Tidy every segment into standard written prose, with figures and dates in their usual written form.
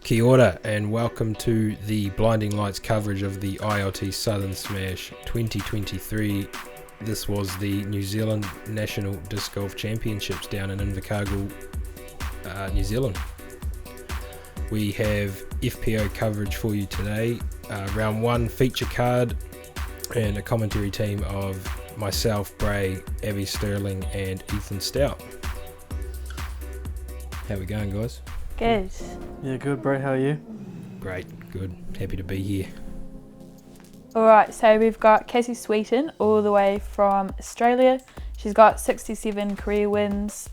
Kia ora and welcome to the Blinding Lights coverage of the ILT Southern Smash 2023. This was the New Zealand National Disc Golf Championships down in Invercargill, New Zealand. We have FPO coverage for you today, round one feature card and a commentary team of myself, Bray, Abby Stirling and Ethan Stout. How we going, guys? Good. Yeah, good, bro. How are you? Great, good. Happy to be here. Alright, so we've got Casey Sweetten all the way from Australia. She's got 67 career wins.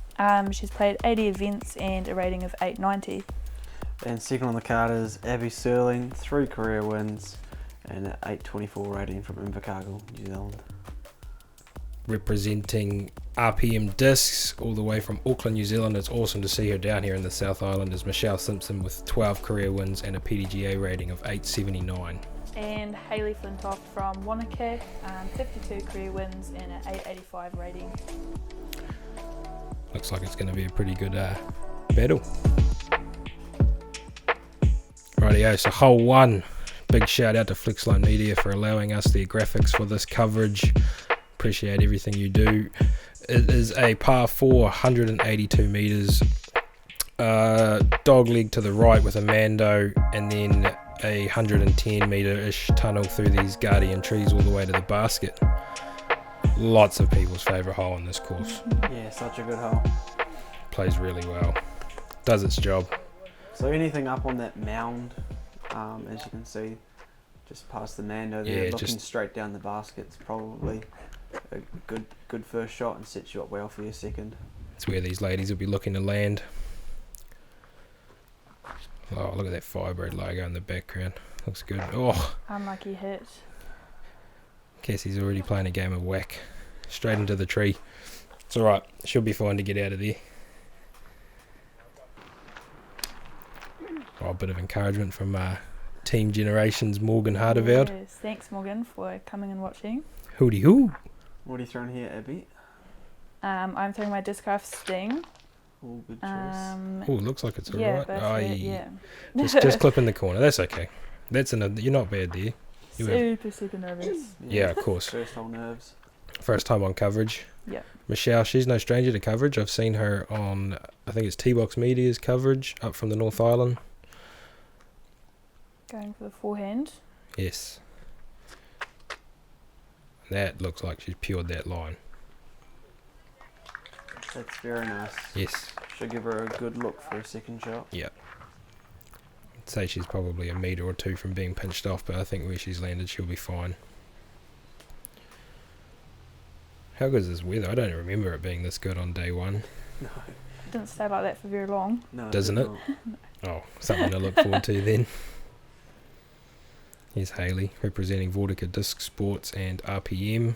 She's played 80 events and a rating of 890. And second on the card is Abby Stirling, 3 career wins and an 824 rating from Invercargill, New Zealand. Representing RPM Discs all the way from Auckland, New Zealand. It's awesome to see her down here in the South Island is Simpson with 12 career wins and a PDGA rating of 879. And Hayley Flintoft from Wanaka, 52 career wins and an 885 rating. Looks like it's going to be a pretty good battle. Rightio, so hole one. Big shout out to Flexline Media for allowing us their graphics for this coverage. Appreciate everything you do. It is a par 4, 182 metres, dog leg to the right with a Mando, and then a 110 metre-ish tunnel through these guardian trees all the way to the basket. Lots of people's favourite hole in this course. Yeah, such a good hole. Plays really well. Does its job. So anything up on that mound, as you can see, just past the Mando there, looking straight down the basket's probably a good first shot and sets you up well for your second. It's where these ladies will be looking to land. Oh, look at that Firebird logo in the background. Looks good. Oh, Unlucky hit. Cassie's already playing a game of whack. Straight into the tree. It's alright. She'll be fine to get out of there. Oh, a bit of encouragement from Team Generations Morgan Hardeveld. Yes, thanks Morgan for coming and watching. Hooty hoo. What are you throwing here, Abby? I'm throwing my Discraft Sting. Oh, good choice. Oh, looks like it's Yeah, alright. that's it, yeah. Just clip in the corner. That's okay. You're not bad there. Super nervous. Yeah, of course. First hole nerves. First time on coverage. Yeah. Michelle, she's no stranger to coverage. I've seen her on, I think it's T-Box Media's coverage up from the North Island. Going for the forehand. Yes. That looks like she's pured that line. That's very nice. Yes. Should give her a good look for a second shot. Yep. I'd say she's probably a metre or two from being pinched off, but I think where she's landed, she'll be fine. How good is this weather? I don't remember it being this good on day one. No. It didn't stay like that for very long. No, Doesn't it? Oh, something to look forward to then. Here's Hayley, representing Vortica Disc Sports and RPM.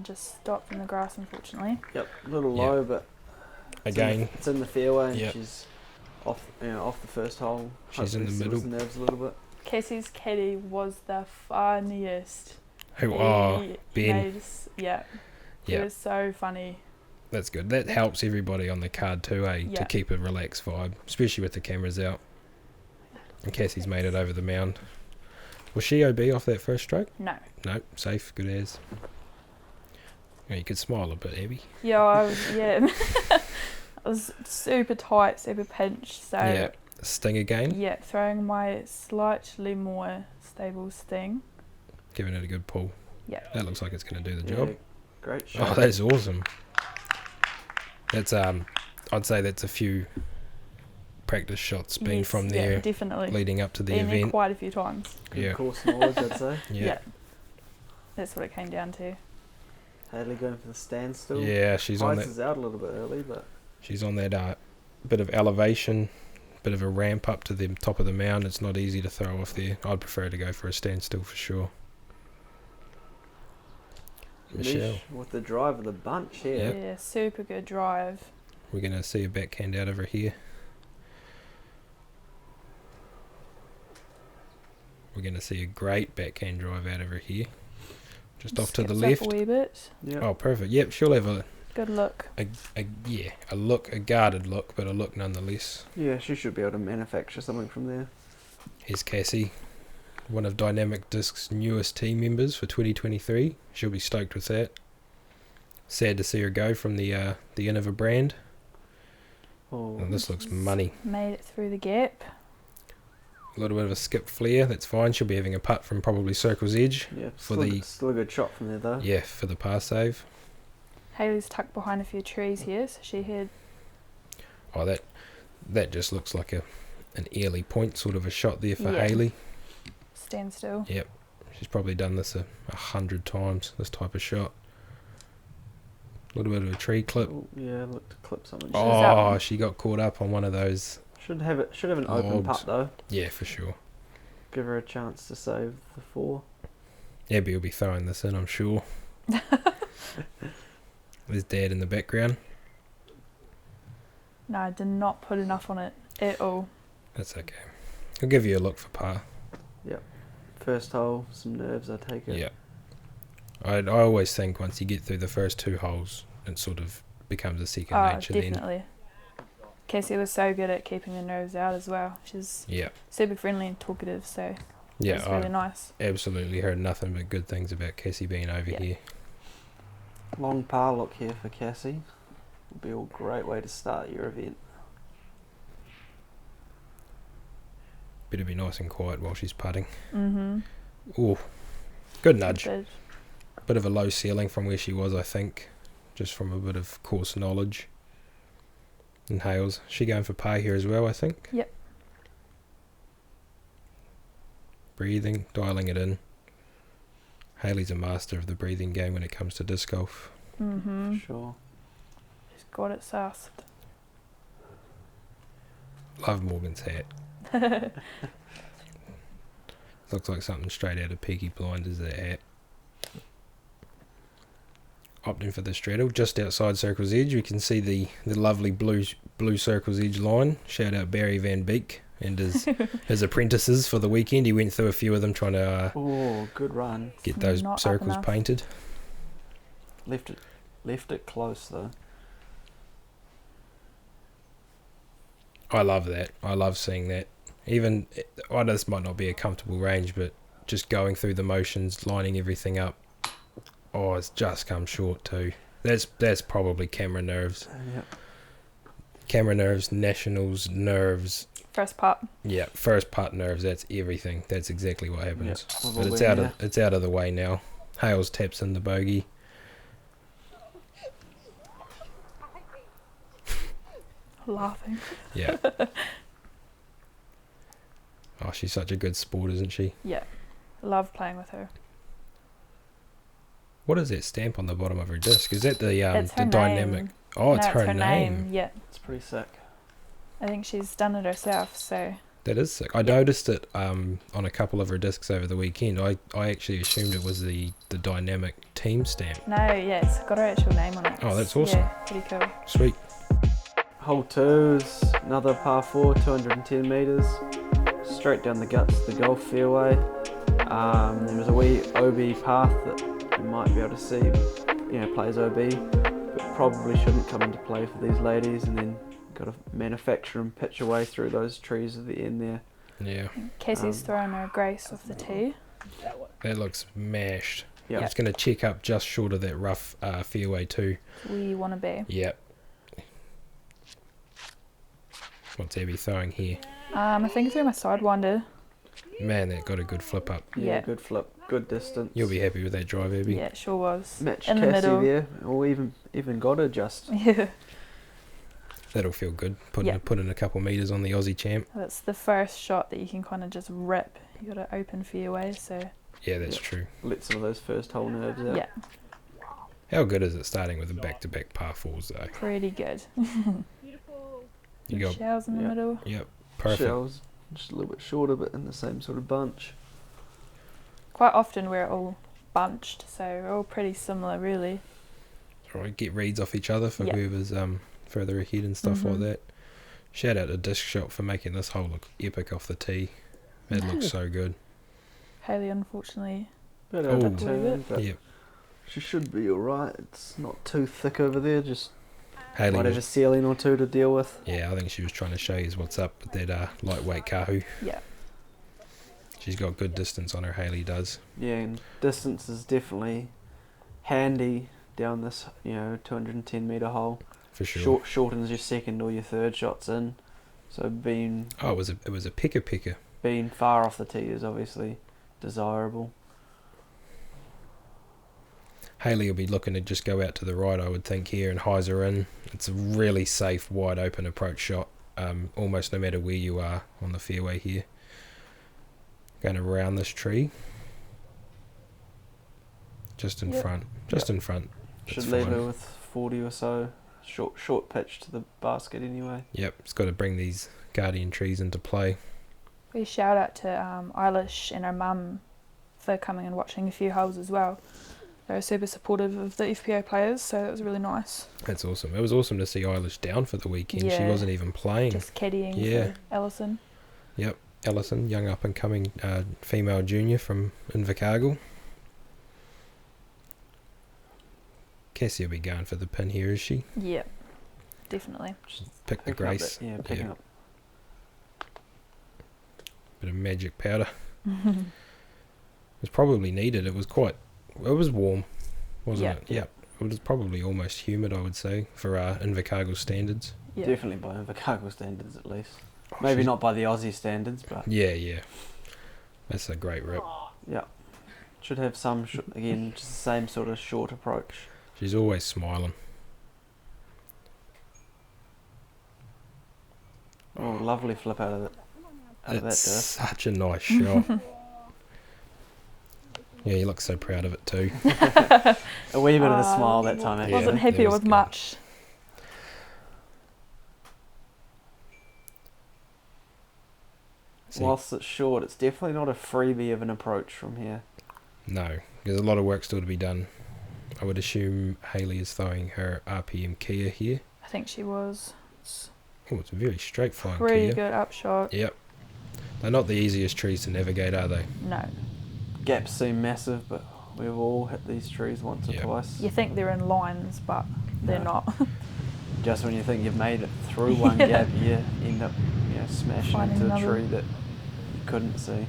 Just stopped in the grass, unfortunately. Yep, a little low, but Again, it's in the fairway, and Yep. she's off the first hole. She's in the Hopefully middle. settles the nerves a little bit. Cassie's caddy was the funniest. Ben. Yeah. He Yeah, was so funny. that's good. That helps everybody on the card too, to Yeah. keep a relaxed vibe, especially with the cameras out. And Cassie's made it over the mound. Was she OB off that first stroke? No. No, safe, good as. Yeah, you could smile a bit, Abby. Yeah, I was super tight, super pinched. So Yeah, sting again, yeah, throwing my slightly more stable Sting. giving it a good pull. Yeah. That looks like it's going to do the Yeah, job. great shot. Oh, that's awesome. That's I'd say that's a few practice shots been Yes, from yeah, there definitely. leading up to the Been there event. quite a few times. Good Yeah. course knowledge, I'd say. Yeah. That's what it came down to. Hayley going for the standstill. Yeah, she's on that. Prices out a little bit early, but She's on that bit of elevation, bit of a ramp up to the top of the mound. It's not easy to throw off there. I'd prefer to go for a standstill for sure. Michelle, Mish with the drive of the bunch here. Yep. Yeah, super good drive. we're going to see a backhand out of her here. We're going to see a great backhand drive out of her here. Just off to the Skips up left. a wee bit. Yep. Oh, perfect. Yep, she'll have Good look. A guarded look, but a look nonetheless. Yeah, she should be able to manufacture something from there. Here's Cassie, one of Dynamic Disc's newest team members for 2023. She'll be stoked with that. Sad to see her go from the Innova brand. Oh, And this looks money. Made it through the gap. A little bit of a skip flare, that's fine. She'll be having a putt from probably Circle's Edge. yeah, for still a good shot from there though. Yeah, for the par save. Hayley's tucked behind a few trees here, so she had... Oh, that just looks like an early point sort of a shot there for Yeah. Hayley. Stand still. Yep. She's probably done this 100 times, this type of shot. A little bit of a tree clip. Oh, yeah, look to clip something. Oh, she got caught up on one of those. Should have an open Lobs. putt though. Yeah, for sure. Give her a chance to save the 4. Abby will be throwing this in, I'm sure. There's Dad in the background. No, I did not put enough on it at all. That's okay. I'll give you a look for par. First hole, some nerves, I take it. Yeah. I always think once you get through the first 2 holes, it sort of becomes a second nature then. Definitely. Cassie was so good at keeping the nerves out as well. She's Yeah. super friendly and talkative, so Yeah, it's really nice. absolutely heard nothing but good things about Cassie being over Yeah. here. Long par look here for Cassie. Will be a great way to start your event. Better be nice and quiet while she's putting. Mm-hmm. Ooh, good nudge. Good. Bit of a low ceiling from where she was, I think. Just from a bit of course knowledge. And Hales, she going for par here as well, I think. Yep. Breathing, dialing it in. Hayley's a master of the breathing game when it comes to disc golf. Mm-hmm. Sure. She's got it sussed. Love Morgan's hat. Looks like something straight out of Peaky Blinders, that hat. Opting for the straddle just outside Circle's Edge. We can see the lovely blue Circle's Edge line. Shout out Barry Van Beek and his apprentices for the weekend. He went through a few of them trying to Oh, good run. get those Not up circles enough. painted. Left it close though. I love that. I love seeing that. Even, this might not be a comfortable range, but just going through the motions, lining everything up. Oh, it's just come short too. That's probably camera nerves. Yeah. Camera nerves, nationals nerves. First putt. Yeah, first putt nerves. That's everything. That's exactly what happens. We've But all it's been out there. of the way now. Hales taps in the bogey. Laughing. Yeah. Oh, she's such a good sport, isn't she? Yeah. Love playing with her. What is that stamp on the bottom of her disc? Is that the It's her dynamic? name. Oh, it's No, her name. Yeah. It's pretty sick. I think she's done it herself, so... That is sick. I noticed it on a couple of her discs over the weekend. I actually assumed it was the dynamic team stamp. No, yeah, it's got her actual name on it. Oh, that's awesome. Yeah, pretty cool. Sweet. Hole 2 is another par 4, 210 metres. Straight down the guts of the golf fairway. There was a wee OB path that you might be able to see, plays OB, but probably shouldn't come into play for these ladies, and then got to manufacture and pitch away through those trees at the end there. Yeah. Casey's throwing her grace off the tee. That looks mashed. Yeah. It's going to check up just short of that rough fairway too. We want to be. Yep. What's Abby throwing here? I think it's through my sidewinder. Man, that got a good flip up. Yeah. Good flip, good distance. You'll be happy with that drive, Abby. Yeah, it sure was. Matched in the Cassie middle. there, or even got her just. Yeah. That'll feel good. Put Yeah. in a couple metres on the Aussie champ. That's the first shot that you can kind of just rip. You got to open fairway, so Yeah, that's Yep. true. Let some of those first hole nerves out. yeah, How good is it starting with a back-to-back par fours though? pretty good. You go. Shells in the Yeah. middle. Yep. Perfect. Shells just a little bit shorter, but in the same sort of bunch. Quite often we're all bunched, so we're all pretty similar, really. Alright, get reads off each other for Yeah. whoever's further ahead and stuff like Mhm. that. Shout out to Disc Shop for making this hole look epic off the tee. That looks so good. Haley, unfortunately, Bit Oh. overturned, but Yep. She should be alright. It's not too thick over there. Just Hayley might have a ceiling or two to deal with. Yeah, I think she was trying to show you what's up with that lightweight Kahu. Yeah. She's got good distance on her, Hayley does. Yeah, and distance is definitely handy down this, 210 metre hole. For sure. Shortens your second or your third shots in. So it was a picker. Being far off the tee is obviously desirable. Hayley will be looking to just go out to the right, I would think, here and hyze her in. It's a really safe, wide open approach shot, almost no matter where you are on the fairway here. Going around this tree. Just in front. In front. Should leave her with 40 or so. Short pitch to the basket anyway. Yep, it's got to bring these guardian trees into play. We shout out to Eilish and her mum for coming and watching a few holes as well. They were super supportive of the FPO players, so that was really nice. That's awesome. It was awesome to see Eilish down for the weekend. Yeah. She wasn't even playing. Just caddying for Ellison. Yep, Ellison, young up-and-coming female junior from Invercargill. Cassie will be going for the pin here, is she? Yeah, definitely. Pick the grace. Picking up. Bit of magic powder. It was probably needed. It was warm, wasn't it? Yeah. It was probably almost humid, I would say, for Invercargill standards. Yeah. Definitely by Invercargill standards, at least. Maybe not by the Aussie standards, but... Yeah. That's a great rip. Yeah. Should have some, again, just the same sort of short approach. She's always smiling. Oh, lovely flip out of that dirt. Such a nice shot. Yeah, you look so proud of it too. A wee bit of a smile that time, actually. Wasn't happy with much. Whilst it's short, it's definitely not a freebie of an approach from here. No, there's a lot of work still to be done. I would assume Hayley is throwing her RPM Kia here. I think she was. It's a very straight flying Kia. Pretty good upshot. Yep. They're not the easiest trees to navigate, are they? No. Gaps seem massive, but we've all hit these trees once or twice. You think they're in lines, but they're not. Just when you think you've made it through one gap, you end up smashing into a tree that you couldn't see.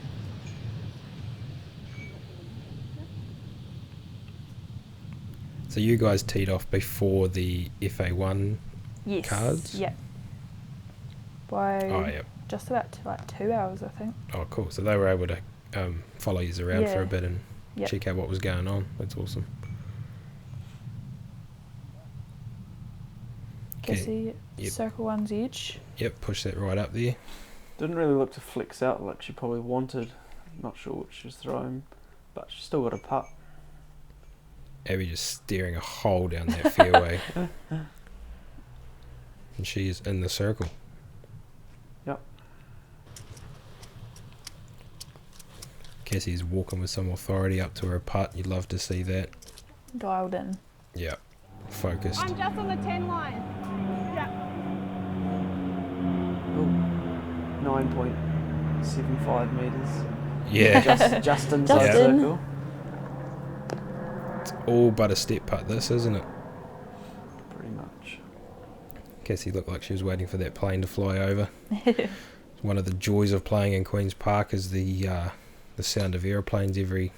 So you guys teed off before the FA1 cards? Yep. By just about 2 hours, I think. Oh, cool. So they were able to follow you around for a bit and check out what was going on. That's awesome. Cassie, circle one's edge. Yep, push that right up there. Didn't really look to flex out like she probably wanted. Not sure what she was throwing, but she still got a putt. Abby just steering a hole down that fairway. And she is in the circle. Yep. Cassie's walking with some authority up to her putt. You'd love to see that. Dialed in. Yep. Focused. I'm just on the 10 line. Yeah. 9.75 metres. Yeah. Just inside the circle. It's all but a step putt, this, isn't it? Pretty much. Cassie looked like she was waiting for that plane to fly over. One of the joys of playing in Queen's Park is the sound of aeroplanes every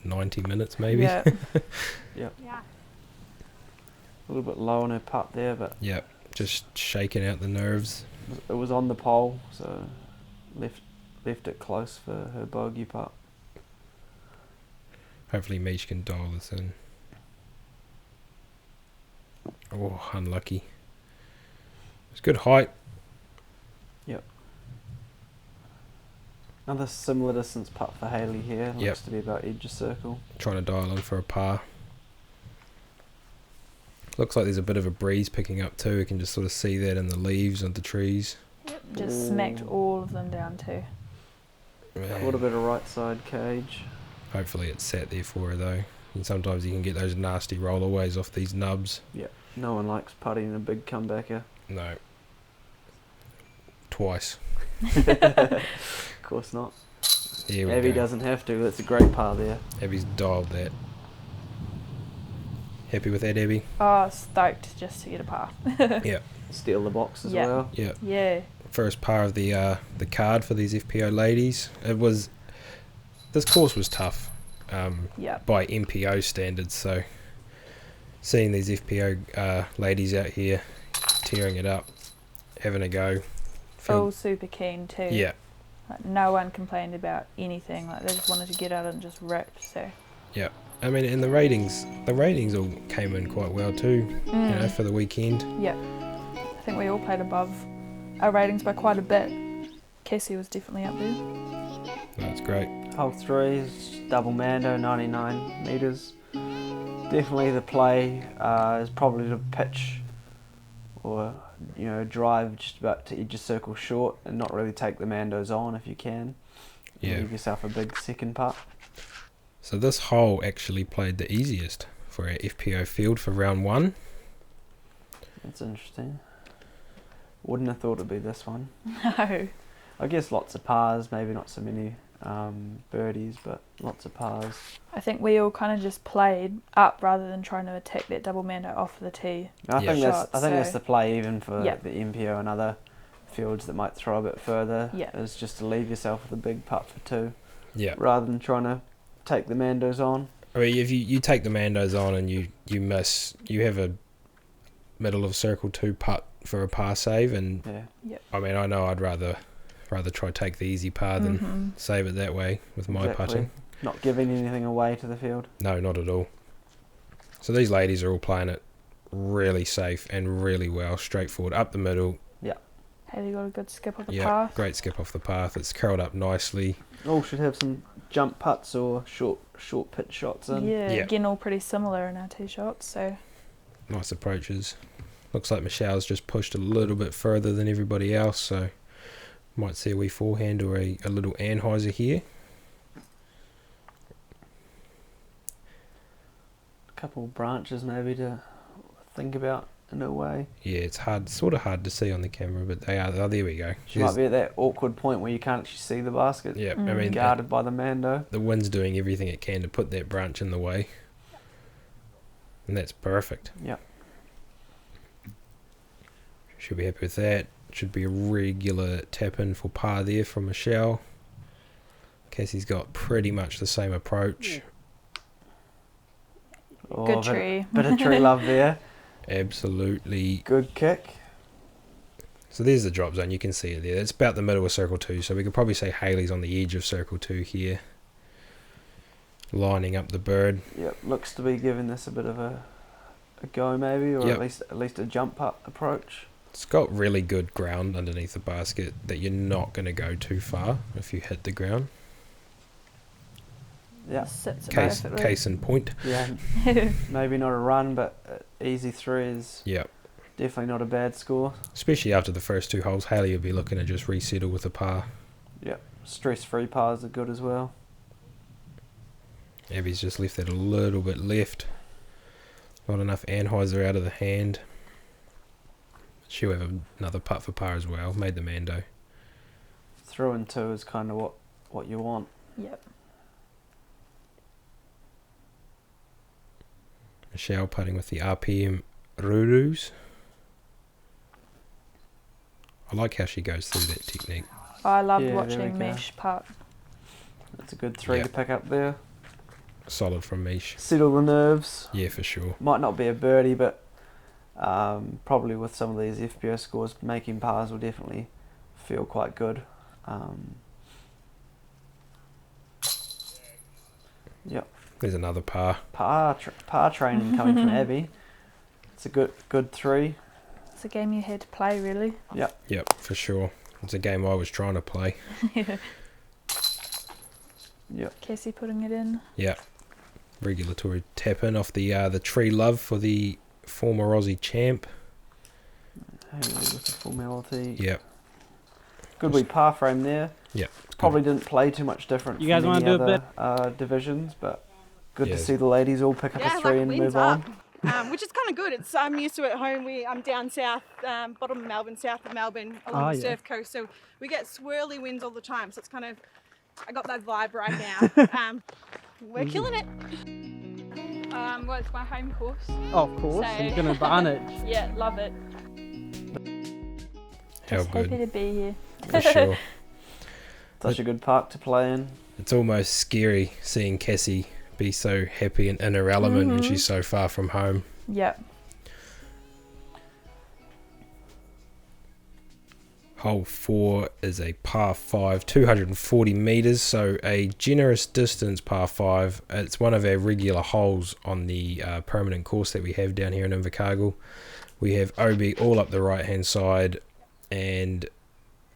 90 minutes, maybe. Yeah. Yep. Yeah. A little bit low on her putt there, but... Yep, just shaking out the nerves. It was on the pole, so left it close for her bogey putt. Hopefully Mish can dial this in. Oh, unlucky. It's good height. Yep. Another similar distance putt for Hayley here. Looks to be about edge of circle. Trying to dial in for a par. Looks like there's a bit of a breeze picking up too. You can just sort of see that in the leaves and the trees. Yep. Just smacked all of them down too. A little bit of right side cage. Hopefully it's sat there for her though. And sometimes you can get those nasty rollaways off these nubs. Yep. No one likes putting a big comebacker. No. Twice. Of course not. Here we Abby go. doesn't have to. That's a great par there. Abby's dialed that. Happy with that, Abby? Oh, stoked just to get a par. Yeah. Steal the box as Yeah. well. Yeah. Yeah. First par of the card for these FPO ladies. This course was tough by MPO standards, so seeing these FPO ladies out here tearing it up, having a go. All super keen too. Yeah. Like, no one complained about anything. Like, they just wanted to get out and just rip. So. Yeah. I mean, and the ratings all came in quite well too. You know, for the weekend. Yeah. I think we all played above our ratings by quite a bit. Cassie was definitely up there. That's great. Hole 3 is double Mando, 99 metres. Definitely the play is probably to pitch or, you know, drive just about to edge your circle short and not really take the Mandos on if you can. Yeah. Give yourself a big second putt. So this hole actually played the easiest for our FPO field for round 1. That's interesting. Wouldn't have thought it'd be this one. No. I guess lots of pars, maybe not so many birdies, but lots of pars. I think we all kind of just played up rather than trying to attack that double Mando off the tee. I think Shot, that's the play even for Yeah. the MPO and other fields that might throw a bit further. Yeah. Is just to leave yourself with a big putt for 2, Yeah. rather than trying to take the Mandos on. I mean, if you take the Mandos on and you miss, you have a middle of circle 2 putt for a par save, and Yeah. I mean, I know I'd rather try take the easy par than save it that way with my putting. Not giving anything away to the field. No, not at all. So these ladies are all playing it really safe and really well, straightforward, up the middle. Yeah. Haley got a good skip off the Yeah, path. great skip off the path. It's curled up nicely. All should have some jump putts or short pitch shots in. Yeah, Yeah. again, all pretty similar in our tee shots. So Nice approaches. Looks like Michelle's just pushed a little bit further than everybody else, so might see a wee forehand or a little Anheuser here. A couple branches maybe to think about in a way. Yeah, it's sort of hard to see on the camera, but they are. Oh, there we go. She might be at that awkward point where you can't actually see the basket. Yeah, I mean, Guarded by the Mando. the wind's doing everything it can to put that branch in the way, and that's perfect. Yep. Should be happy with that. Should be a regular tap in for par there from Michelle. Cassie's got pretty much the same approach. Oh, good tree. Bit of tree love there. Absolutely. Good kick. So there's the drop zone. You can see it there. It's about the middle of circle 2. So we could probably say Haley's on the edge of circle 2 here, lining up the bird. Yep, looks to be giving this a bit of a go maybe, or Yep. at least a jump putt approach. It's got really good ground underneath the basket that you're not going to go too far if you hit the ground. Yeah. Sits Case in point. Yeah. Maybe not a run, but easy 3 is Yep. definitely not a bad score. Especially after the first 2 holes, Haley will be looking to just resettle with a par. Yep. Stress-free pars are good as well. Abby's just left that a little bit left. Not enough Anheuser out of the hand. She'll have another putt for par as well. Made the Mando. Through and 2 is kind of what you want. Yep. Michelle putting with the RPM Rurus. I like how she goes through that technique. I loved Yeah, there we watching go. Mesh putt. That's a good 3 Yep. to pick up there. Solid from Mish. Settle the nerves. Yeah, for sure. Might not be a birdie, but probably with some of these FPO scores, making pars will definitely feel quite good. Yep. There's another par. Par training coming from Abby. It's a good 3. It's a game you had to play, really. Yep, for sure. It's a game I was trying to play. Yep. Cassie putting it in. Yep. Regulatory tap in off the tree love for the former Aussie champ. Haley with the formality. Yep. Good wee par frame there. Yep. Probably didn't play too much different You guys from wanna any do a other divisions, but good Yeah. to see the ladies all pick up a 3 and move on. Which is kind of good. I'm used to it at home. I'm down south, bottom of Melbourne, south of Melbourne, along the surf coast. So we get swirly winds all the time. So it's kind of, I got that vibe right now. We're killing it. Well, it's my home course. Oh, of course, So- you're going to barn it. Yeah, love it. How Just good. happy to be here. For sure. Such a good park to play in. It's almost scary seeing Cassie be so happy and in her element when she's so far from home. Yep. Hole 4 is a par 5, 240 metres, so a generous distance par 5. It's one of our regular holes on the permanent course that we have down here in Invercargill. We have OB all up the right hand side, and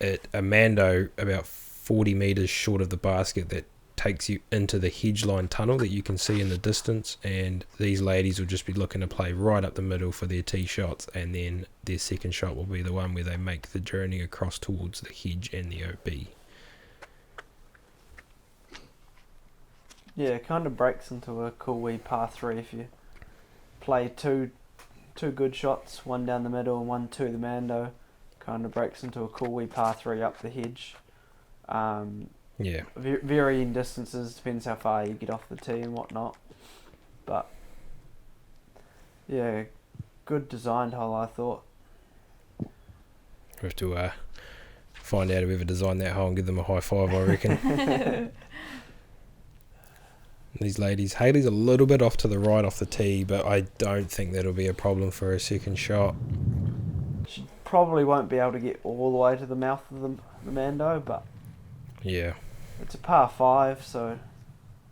a Mando about 40 metres short of the basket that takes you into the hedge line tunnel that you can see in the distance, and these ladies will just be looking to play right up the middle for their tee shots, and then their second shot will be the one where they make the journey across towards the hedge and the OB. Yeah, it kind of breaks into a cool wee par 3 if you play two good shots, one down the middle and one to the Mando. Kind of breaks into a cool wee par 3 up the hedge. Yeah, Varying distances, depends how far you get off the tee and whatnot. But yeah, good designed hole, I thought. we have to find out whoever designed that hole and give them a high five, I reckon. These ladies, Hayley's a little bit off to the right off the tee, but I don't think that'll be a problem for her second shot. She probably won't be able to get all the way to the mouth of the Mando, but Yeah, it's a par 5, so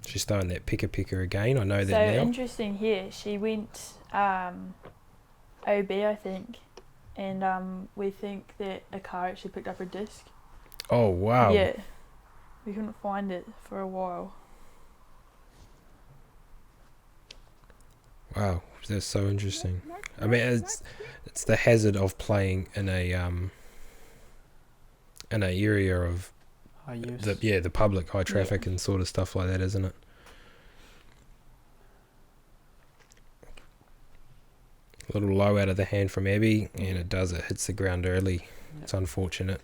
she's throwing that picker again. I know So that now. interesting here. She went OB, I think, and we think that a car actually picked up her disc. Oh wow! Yeah, we couldn't find it for a while. Wow, that's so interesting. I mean, it's the hazard of playing in a area of I use. the public high traffic and sort of stuff like that, isn't it? A little low out of the hand from Abby, and it hits the ground early. It's unfortunate.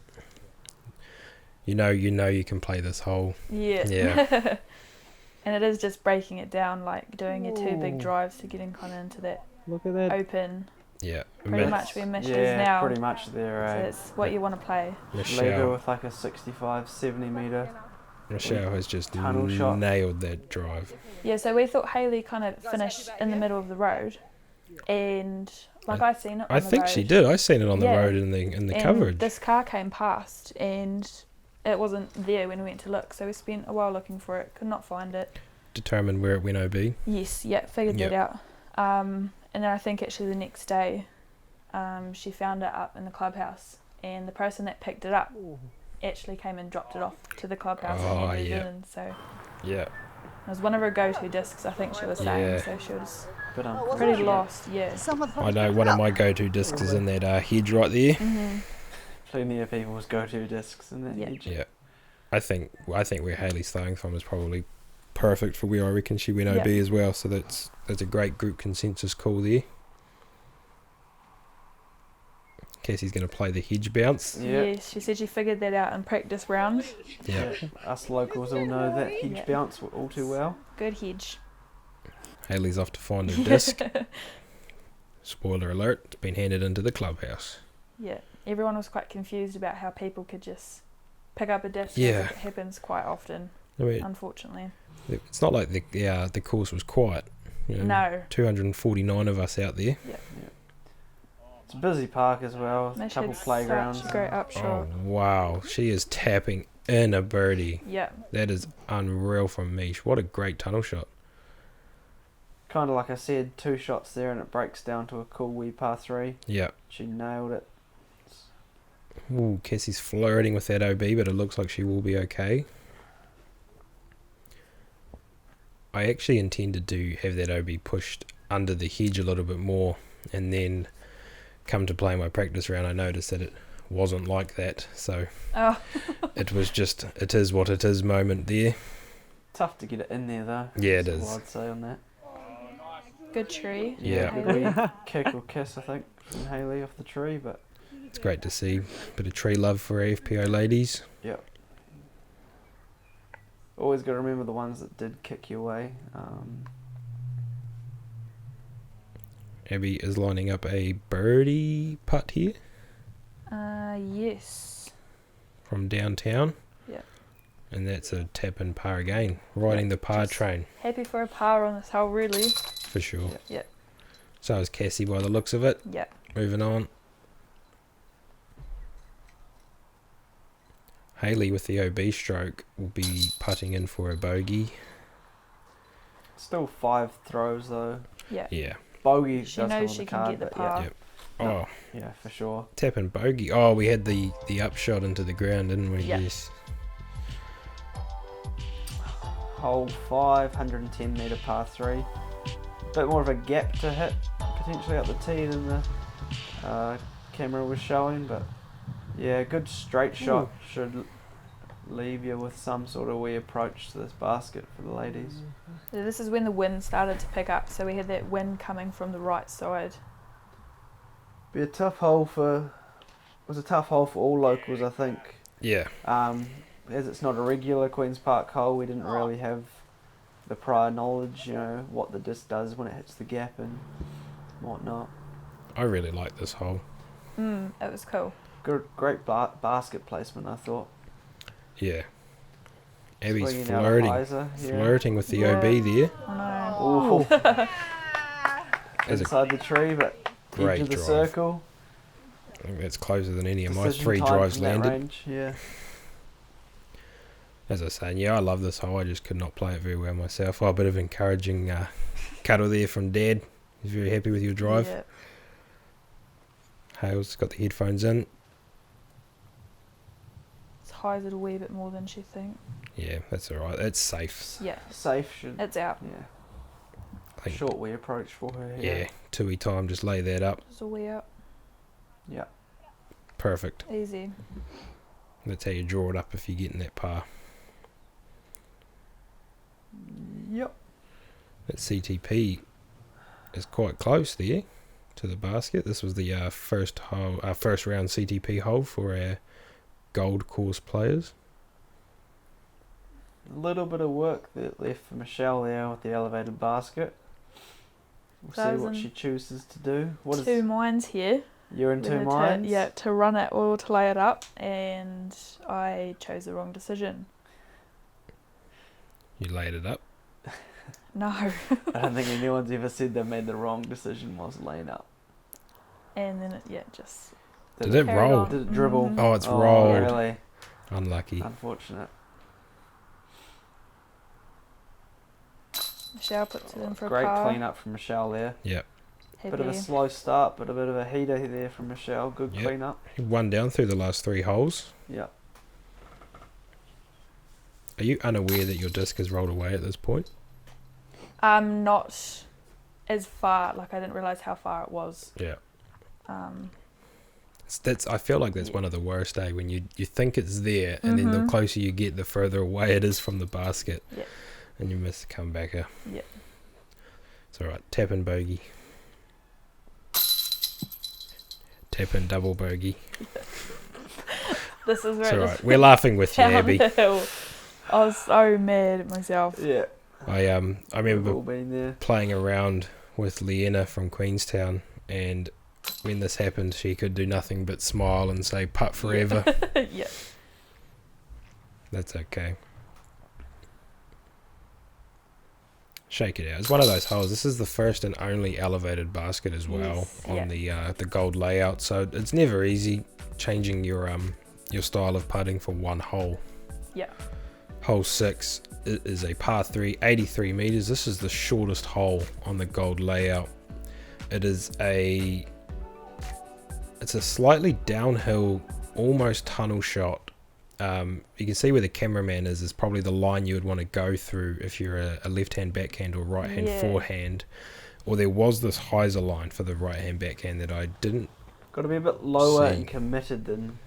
You know you can play this hole. Yeah. Yeah. And it is just breaking it down, like doing your two big Ooh. drives to getting kind of into that Look at that. open. Yeah. Pretty much where Mish is Yeah, now. pretty much there. So it's what you want to play. Leader Michelle, with like a 65, 70 metre. Michelle has just Tunnel shot. nailed that drive. Yeah, so we thought Hayley kind of finished in the middle of the road, and like I seen it on I the think road. she did. I seen it on the Yeah. road in the And coverage. this car came past, and it wasn't there when we went to look. So we spent a while looking for it, could not find it. Determined where it went OB. Yes, yeah, figured that out. And then I think actually the next day, she found it up in the clubhouse, and the person that picked it up actually came and dropped it off to the clubhouse and Oh, handed yeah. it in. So Yeah. it was one of her go-to discs, I think she was saying. Yeah. So she was But pretty lost. Yeah. I know one of my go-to discs is in that hedge right there. Mhm. plenty of people's go-to discs in that Yeah. hedge. Yeah. I think where Hayley's throwing from is probably perfect for where I reckon she went OB Yeah. as well. So that's a great group consensus call there. Cassie's going to play the hedge bounce. Yeah. Yes, she said she figured that out in practice round. Yeah. Us locals all know that hedge Yeah. bounce all too well. Good hedge. Hayley's off to find her disc. Spoiler alert, it's been handed into the clubhouse. Yeah, everyone was quite confused about how people could just pick up a disc. Yeah. It happens quite often, I mean, unfortunately. it's not like the course was quiet. You know, No. 249 of us out there. It's a busy park as well. A Mish couple had playgrounds. such a great Oh, upshot. wow. She is tapping in a birdie. Yeah. That is unreal from Mish. What a great tunnel shot. Kind of like I said, 2 shots there and it breaks down to a cool wee par 3. Yeah. She nailed it. Ooh, Cassie's flirting with that OB, but it looks like she will be okay. I actually intended to have that OB pushed under the hedge a little bit more, and then come to play my practice round, I noticed that it wasn't like that. So Oh. it was just, it is what it is moment there. Tough to get it in there though. Yeah, it That's is. all I'd say on that. Good tree. Yeah. Good wee kick or kiss, I think, from Hayley off the tree, but It's great to see. Bit of tree love for our FPO ladies. yep. Always got to remember the ones that did kick your way. Abby is lining up a birdie putt here Yes. from downtown. Yeah. And that's a tap and par again. Riding the par train. Happy for a par on this hole, really. For sure. Yeah. So is Cassie by the looks of it. Yeah. Moving on. Hayley with the OB stroke will be putting in for a bogey. Still 5 throws though. Yeah. Yeah. Bogey She does come knows on she the can card, get the but par. Yep. Oh, yeah, for sure. tap and bogey. Oh, we had the upshot into the ground, didn't we? Yeah. Yes. Hole 5, 110 metre par 3. Bit more of a gap to hit potentially up the tee than the camera was showing, but yeah, good straight shot should leave you with some sort of wee approach to this basket for the ladies. Yeah, this is when the wind started to pick up, so we had that wind coming from the right side. Be a tough hole for. Was a tough hole for all locals, I think. Yeah. As it's not a regular Queen's Park hole, we didn't really have the prior knowledge, you know, what the disc does when it hits the gap and whatnot. I really like this hole. It was cool. Good, great basket placement, I thought. Yeah. Abby's Swinging out a flirting. hyzer, yeah. Flirting with the Yeah. OB there. I know. Ooh. That's a Inside the tree, but great edge of the drive. circle. I think that's closer than any of my Decision 3 time drives from that landed. range, yeah. As I was saying, yeah, I love this hole. I just could not play it very well myself. Oh, a bit of encouraging cuddle there from Dad. He's very happy with your drive. Yeah. Hale's got the headphones in. It's highs it a wee bit more than she think. Yeah, that's alright. That's safe. Yeah. Safe should. It's out. Yeah. I think, Short wee approach for her. yeah, 2 time, just lay that up. It's a wee out. Yeah. Perfect. Easy. That's how you draw it up if you're getting that par. Yep. That CTP is quite close there to the basket. This was the first round CTP hole for our gold course players. A little bit of work that left for Michelle there with the elevated basket. We'll see what she chooses to do. What is 2 minds here. you're in 2 whether minds? to run it or to lay it up, and I chose the wrong decision. You laid it up. No. I don't think anyone's ever said they made the wrong decision whilst laying up. And then it, just... Did it carried roll? on. Did it dribble? Mhm. Oh, it's rolled. Really? Unlucky. Unfortunate. Michelle puts it in for Great a par. clean up from Michelle there. Yep. Bit of a Heavy. slow start, but a bit of a heater there from Michelle. Good Yep. clean up. 1 down through the last 3 holes. Yeah. Are you unaware that your disc has rolled away at this point? Not as far. Like, I didn't realise how far it was. Yeah. Um, That's. I feel like that's Yeah. one of the worst, when you think it's there, and then the Mhm. closer you get, the further away it is from the basket. Yeah. And you miss the comebacker. Yeah. It's alright. Tap and bogey. Tap and double bogey. this is It's where alright. We're laughing with you, Abby. downhill. I was so mad at myself. Yeah. I We've remember all been there. playing around with Leanna from Queenstown, and when this happened, she could do nothing but smile and say putt forever. Yeah. That's okay. Shake it out. It's one of those holes. This is the first and only elevated basket as well Yes, on the gold layout, so it's never easy changing your style of putting for one hole. Yeah. Hole 6 is a par 3, 83 meters. This is the shortest hole on the gold layout. It's a slightly downhill, almost tunnel shot. You can see where the cameraman is probably the line you would want to go through if you're a left-hand backhand or right-hand forehand. Or there was this hyzer line for the right-hand backhand that I didn't. Got to be a bit lower See. and committed than.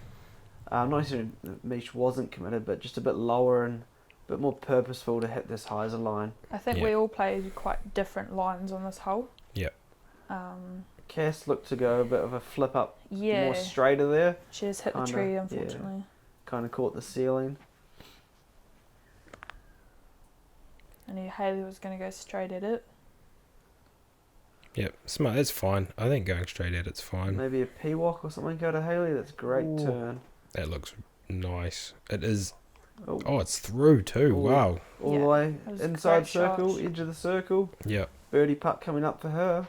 Not necessarily Mish wasn't committed, but just a bit lower and a bit more purposeful to hit this hyzer line. I think we all played quite different lines on this hole. Yep. Cass looked to go a bit of a flip up, Yeah. more straighter there. She just hit Kinda, the tree, yeah. unfortunately. Kind of caught the ceiling. I knew Hayley was going to go straight at it. Yep, smart. It's fine. I think going straight at it's fine. Maybe a P-walk or something go to Haley. That's a great turn. That looks nice. It is. Oh, Oh, it's through too. Wow. All Yeah, the way that was a inside great circle, shot. edge of the circle. Yep. Birdie putt coming up for her.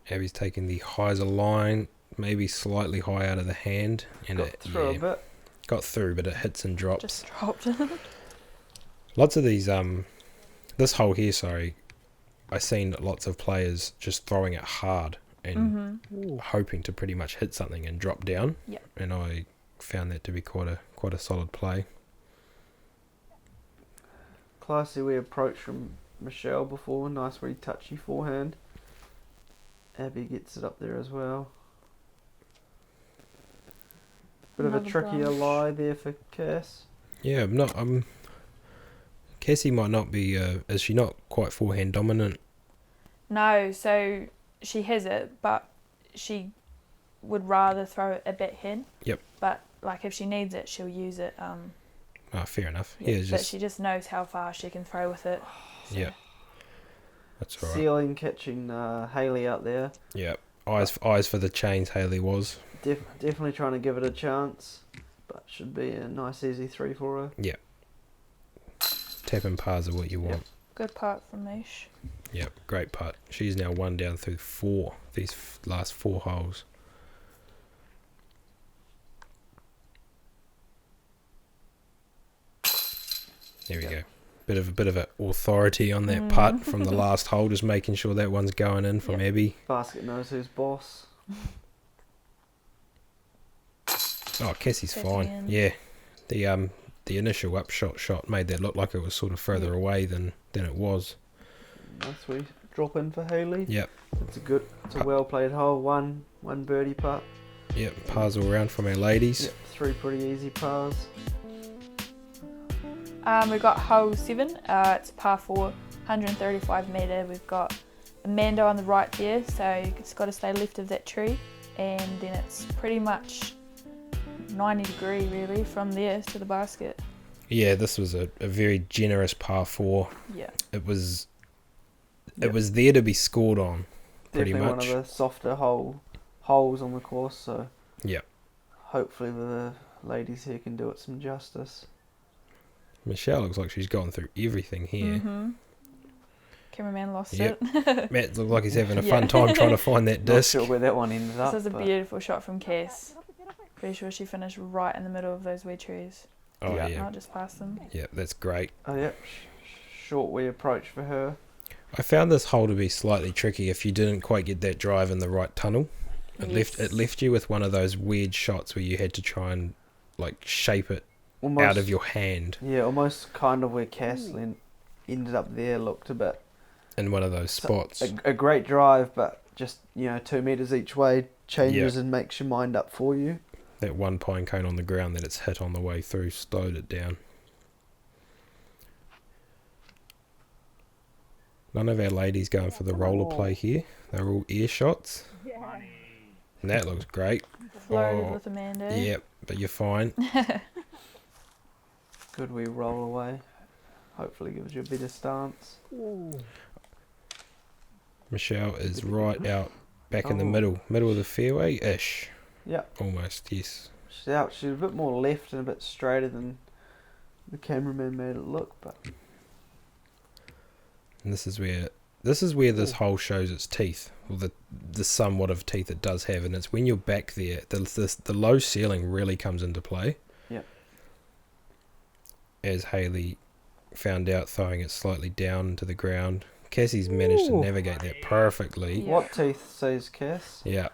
Abby's taking the hyzer line, maybe slightly high out of the hand, and Got through a bit. got through, but it hits and drops. Just dropped. Lots of these this hole here, sorry, I've seen lots of players just throwing it hard and hoping to pretty much hit something and drop down. Yep. And I found that to be quite a solid play. Classy wee approach from Michelle before. Nice wee touchy forehand. Abby gets it up there as well. Bit of a Another trickier brush. lie there for Cass. Yeah, I'm not. Cassie might not be. Is she not quite forehand dominant? No, so she has it, but she would rather throw it a bit in. Yep. But like if she needs it, she'll use it. Oh, fair enough. Yeah, Yeah, but just she just knows how far she can throw with it. So. yeah. That's all right. Ceiling catching Haley out there. Yeah. Eyes for the chains. Haley was. Definitely trying to give it a chance, but should be a nice easy 3 for her. Yeah. Tap and pars are what you want. Good part from Mish. Yep, great putt. She's now 1 down through 4. These last 4 holes. There we go. Bit of a authority on that putt from the last hole, just making sure that one's going in from Abby. Basket knows who's boss. Oh, Cassie's Cassie fine. in. Yeah, the initial upshot shot made that look like it was sort of further away than it was. Nice wee drop in for Haley. Yep. It's a well played hole. One birdie putt. Yep, pars all around from our ladies. Yep, 3 pretty easy pars. We've got hole 7. It's par 4, 135 metre. We've got Amanda on the right there, so it's got to stay left of that tree, and then it's pretty much 90 degree really from there to the basket. Yeah, this was a very generous par 4. Yeah. It was there to be scored on, pretty Definitely much. one of the softer holes on the course, so Yep. hopefully the ladies here can do it some justice. Michelle looks like she's gone through everything here. Cameraman lost Yep. it. Matt looks like he's having a fun time trying to find that Not disc. sure where that one ended up. This is a but beautiful shot from Cass. Pretty sure she finished right in the middle of those wee trees. Oh Yeah. yeah, Not just past them. yeah, that's great. Oh yep, short wee approach for her. I found this hole to be slightly tricky if you didn't quite get that drive in the right tunnel. It left you with one of those weird shots where you had to try and like shape it Almost, out of your hand Yeah, almost kind of where Cass ended up there looked a bit. in one of those spots. A great drive, but just 2 metres each way changes and makes your mind up for you. That one pine cone on the ground that it's hit on the way through slowed it down. None of our ladies going for the roller play here. They're all ear shots. And that looks great. Floated with Amanda. Yep, but you're fine. Good wee roll away. Hopefully gives you a better stance. Michelle is right out back in the middle of the fairway-ish. Yep. Almost, yes. She's out. She's a bit more left and a bit straighter than the cameraman made it look, but And this is where this hole shows its teeth, or the somewhat of teeth it does have, and it's when you're back there, the low ceiling really comes into play. Yep. As Haley found out, throwing it slightly down to the ground. Cassie's managed to navigate that perfectly. Yeah. what teeth says Cass? Yeah,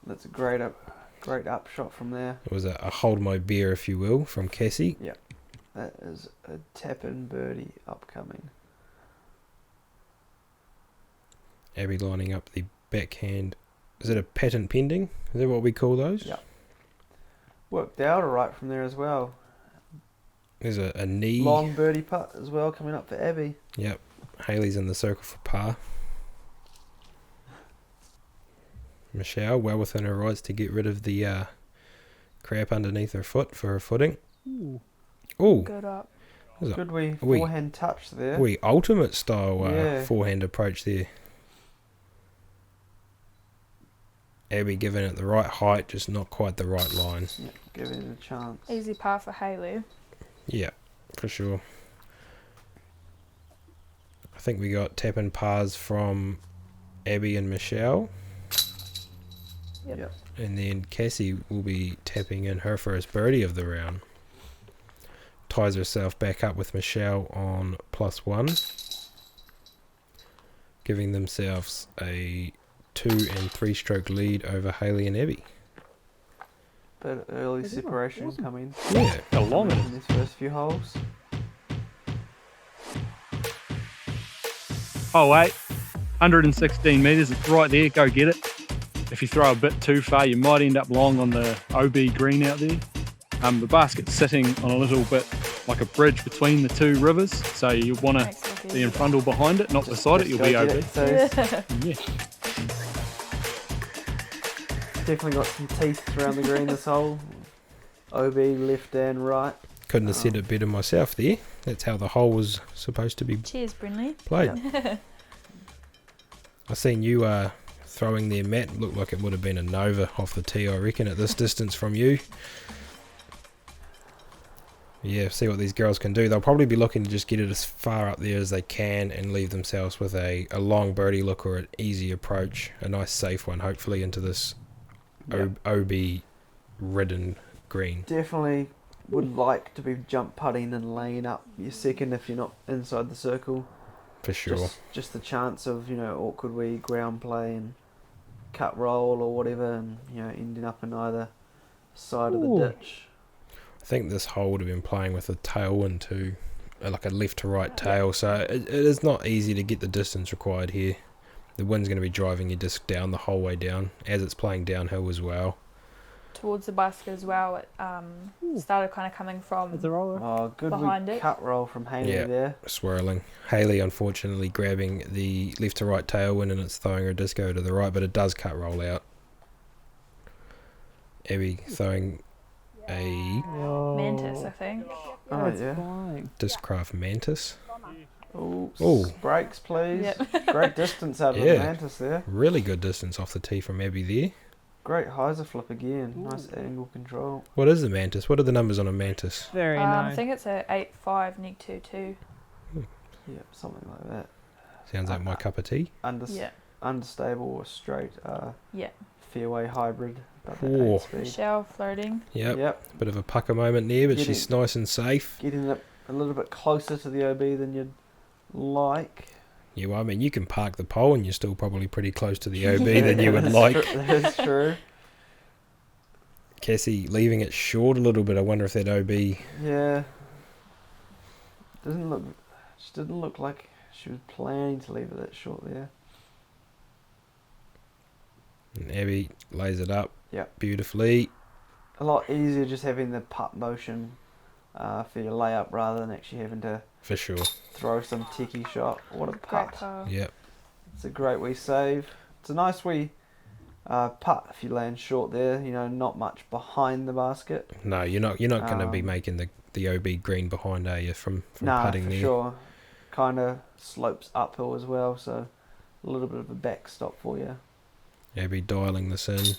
That's a great upshot from there. it was a hold my beer, if you will, from Cassie. That is a tap-in birdie upcoming. Abby lining up the backhand. Is it a patent pending? Is that what we call those? Yeah. Worked out alright from there as well. There's a knee. Long birdie putt as well coming up for Abby. Yep. Haley's in the circle for par. Michelle, well within her rights to get rid of the crap underneath her foot for her footing. Ooh. Good up. Good wee forehand touch there. Wee ultimate style Yeah. forehand approach there. Abby giving it the right height, just not quite the right line. Yeah, giving it a chance. Easy par for Haley. Yeah, for sure. I think we got tap and pars from Abby and Michelle. Yep. And then Cassie will be tapping in her first birdie of the round. Ties herself back up with Michelle on +1. Giving themselves a 2 and 3 stroke lead over Haley and Abby. Bit of early separation coming. Yeah. How long in these first few holes. Oh, wait. 116 metres. It's right there. Go get it. If you throw a bit too far, you might end up long on the OB green out there. The basket's sitting on a little bit like a bridge between the two rivers, so you want to be in front or behind it, not beside it. You'll be OB. Yeah. Definitely got some teeth around the green this hole. OB left and right. Couldn't have said it better myself there. That's how the hole was supposed to be Cheers, Brindley. played. Yeah. I seen you throwing there, Matt. Looked like it would have been a Nova off the tee, I reckon, at this distance from you. Yeah, see what these girls can do. They'll probably be looking to just get it as far up there as they can and leave themselves with a long birdie look or an easy approach. A nice safe one, hopefully, into this OB-ridden green. Definitely would like to be jump putting and laying up your second if you're not inside the circle. For sure. Just the chance of, awkward wee ground play and cut roll or whatever, and, ending up in either side of the ditch. I think this hole would have been playing with a tailwind too, like a left to right tail, so it is not easy to get the distance required here. The wind's going to be driving your disc down the whole way down, as it's playing downhill as well. Towards the basket as well, it started kind of coming from Good behind wee it. cut roll from Haley there. Swirling. Haley unfortunately grabbing the left to right tailwind and it's throwing her disco to the right, but it does cut roll out. Abby throwing a Mantis, I think. Discraft Mantis. Oh, breaks please. Yep. Great distance out of the Mantis there. Really good distance off the tee from Abby there. Great hyzer flip again. Nice angle control. What is the Mantis? What are the numbers on a Mantis? Very I nice. think it's a 8.5 Nick 2.2. Yep, something like that. Sounds like my cup of tea. Understable or straight. Yeah. Fairway hybrid. Michelle floating. Yep. Bit of a pucker moment there, but she's nice and safe. Getting it a little bit closer to the OB than you'd like. Yeah, well, I mean, you can park the pole and you're still probably pretty close to the OB than you would like. That's true. Cassie leaving it short a little bit. I wonder if that OB... Yeah. She didn't look like she was planning to leave it that short there. And Abby lays it up beautifully. A lot easier just having the putt motion for your layup rather than actually having to For sure. throw some techie shot. What a putt. Yep. It's a great wee save. It's a nice wee putt if you land short there, not much behind the basket. No, you're not going to be making the OB green behind, are you, from putting for there? Sure. Kind of slopes uphill as well, so a little bit of a backstop for you. Abby dialing this in.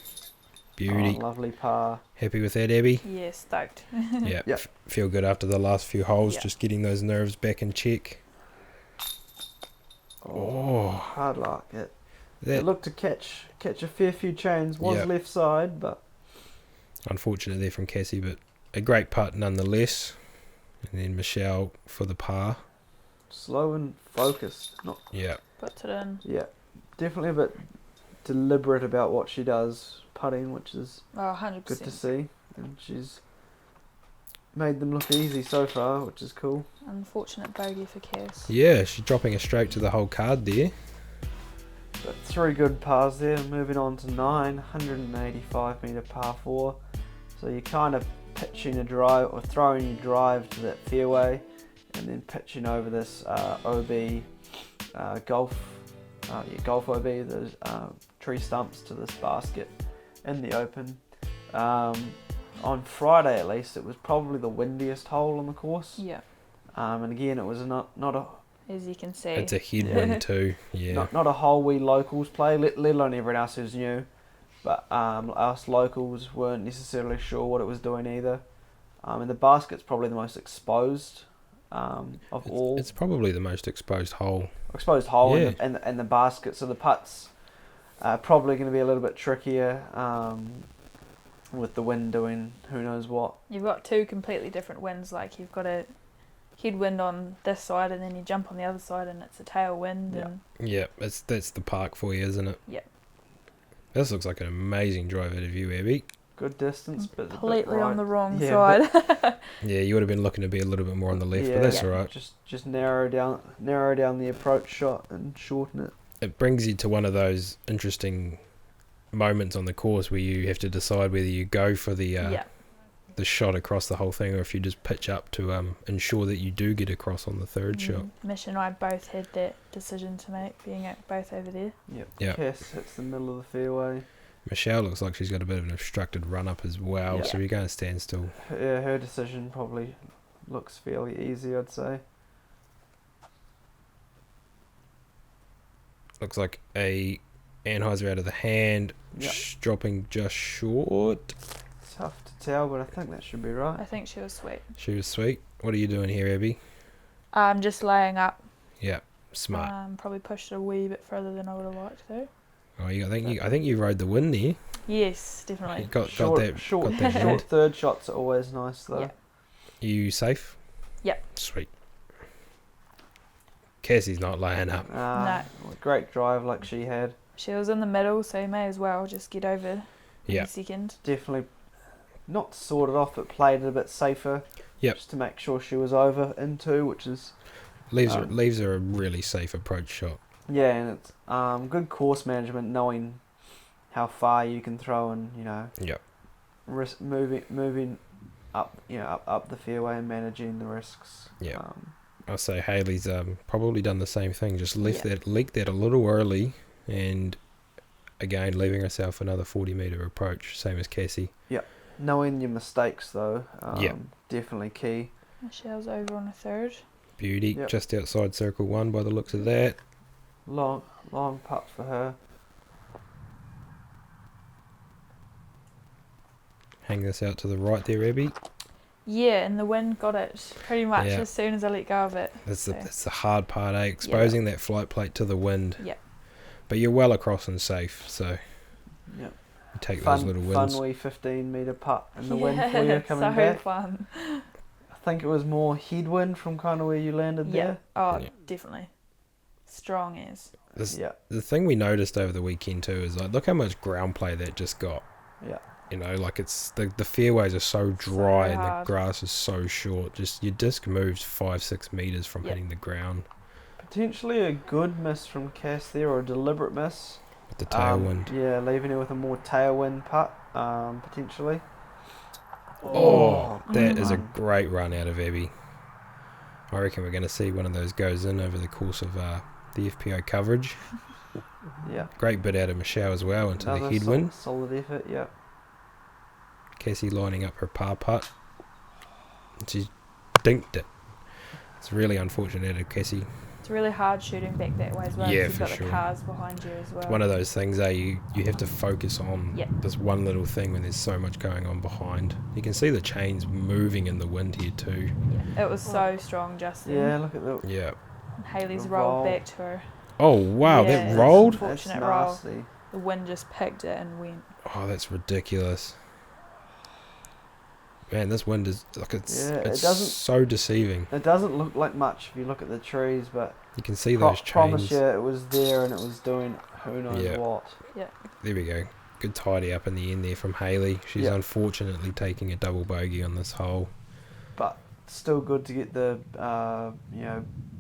Beauty. Lovely par. Happy with that, Abby? Yeah, stoked. Yep. Feel good after the last few holes, just getting those nerves back in check. Hard luck. It looked to catch a fair few chains. Was left side, but unfortunate there from Cassie, but a great putt nonetheless. And then Michelle for the par. Slow and focused. Puts it in. Yeah, definitely a bit deliberate about what she does putting, which is 100%. good to see. And she's made them look easy so far, which is cool. Unfortunate bogey for Cass. Yeah, she's dropping a straight to the whole card there. But 3 good pars there. Moving on to 185 metre par 4. So you're kind of pitching a drive or throwing your drive to that fairway and then pitching over this OB golf OB, those tree stumps to this basket in the open. On Friday at least, it was probably the windiest hole on the course. Yeah. And again, it was not a As you can see. It's a headwind too. Yeah. not a whole wee locals play, let alone everyone else who's new. But us locals weren't necessarily sure what it was doing either. And the basket's probably the most exposed of all. It's probably the most exposed hole. Yeah. and the basket. So the putts are probably going to be a little bit trickier with the wind doing who knows what. You've got two completely different winds. Like you've got a headwind on this side and then you jump on the other side and it's a tailwind. Yeah. And Yeah, that's the park for you, isn't it? Yep. This looks like an amazing drive out of you, Abby. Good distance, but completely right. on the wrong Yeah, side. Yeah, you would have been looking to be a little bit more on the left, but that's all right. Just narrow down the approach shot and shorten it. It brings you to one of those interesting moments on the course where you have to decide whether you go for the shot across the whole thing or if you just pitch up to ensure that you do get across on the third shot. Mish and I both had that decision to make, being at both over there. Yep. Cass hits the middle of the fairway. Michelle looks like she's got a bit of an obstructed run up as well, so you're going to stand still. Her decision probably looks fairly easy, I'd say. Looks like a Anheuser out of the hand, dropping just short. Tough to tell, but I think that should be right. I think she was sweet. She was sweet. What are you doing here, Abby? Just laying up. Yeah, smart. Probably pushed it a wee bit further than I would have liked to. Oh, I think you rode the wind there. Yes, definitely. You got Short that wind. third shots are always nice though. Yep. You safe? Yep. Sweet. Cassie's not laying up. No. Great drive like she had. She was in the middle, so you may as well just get over in a second. Definitely not sorted off, but played it a bit safer. Yep. Just to make sure she was over in two, which is... Leaves her a really safe approach shot. Yeah, and it's good course management, knowing how far you can throw and, risk moving up, up the fairway and managing the risks. Yeah. I'll say Hayley's probably done the same thing, just leaked that a little early, and again leaving herself another 40-metre approach, same as Cassie. Yep. Knowing your mistakes though, definitely key. Michelle's over on a third. Beauty, just outside circle one by the looks of that. Long putt for her. Hang this out to the right there, Abby. Yeah, and the wind got it pretty much as soon as I let go of it. That's the hard part, exposing that flight plate to the wind. Yeah. But you're well across and safe, so you take those little wins. Fun wee 15-metre putt in the wind for you coming back. So fun. I think it was more headwind from kind of where you landed there. Oh, definitely. Strong as. The thing we noticed over the weekend too is look how much ground play that just got. Yeah. It's the fairways are so dry and hard. the grass is so short. Just your disc moves 5-6 meters from hitting the ground. Potentially a good miss from Cass there, or a deliberate miss. With the tailwind. Leaving her with a more tailwind putt, potentially. That is a great run out of Abby. I reckon we're going to see one of those goes in over the course of the FPO coverage. Yeah. Great bit out of Michelle as well into the headwind. Solid effort, yeah. Cassie lining up her par putt. She's dinked it. It's really unfortunate out of Cassie. It's really hard shooting back that way as well. Yeah, you've for got sure. the cars behind you as well. It's one of those things, you have to focus on this one little thing when there's so much going on behind. You can see the chains moving in the wind here too. Yeah. It was so strong just then. Yeah, look at that. Yeah. And Hayley's rolled back to her. Oh wow, Yeah, that rolled? Unfortunate roll. The wind just picked it and went. Oh, that's ridiculous. Man, this wind is it's so deceiving. It doesn't look like much if you look at the trees, but you can see those chains. Promise you, it was there and it was doing who knows what. Yeah. There we go. Good tidy up in the end there from Hayley. She's unfortunately taking a double bogey on this hole. But still good to get the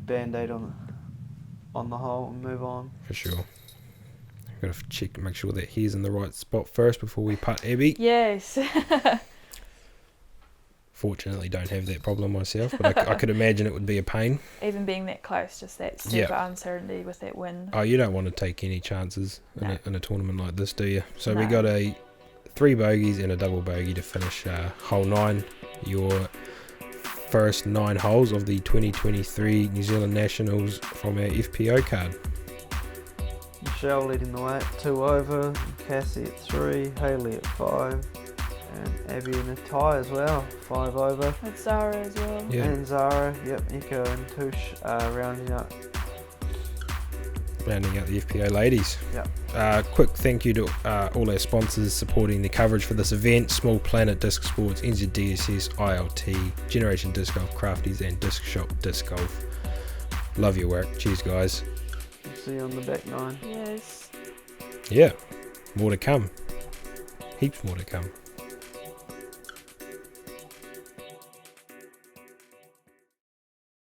band-aid on the hole and move on. For sure. Got to check, make sure that he's in the right spot first before we putt Abby. Yes. Fortunately, don't have that problem myself, but I could imagine it would be a pain. Even being that close, just that super uncertainty with that wind. Oh, you don't want to take any chances in a tournament like this, do you? So we got 3 bogeys and a double bogey to finish hole 9. Your first 9 holes of the 2023 New Zealand Nationals from our FPO card. Michelle leading the way at 2 over, Cassie at 3, Hayley at 5, and Abby in a tie as well, 5 over. With Zara as well. Yeah. And Zara, yep, Nico and Tush rounding out the FPO ladies. Yep. Quick thank you to all our sponsors supporting the coverage for this event: Small Planet Disc Sports, NZDSS, ILT, Generation Disc Golf Crafties, and Disc Shop Disc Golf. Love your work. Cheers, guys. See you on the back 9. Yes. Yeah, more to come. Heaps more to come.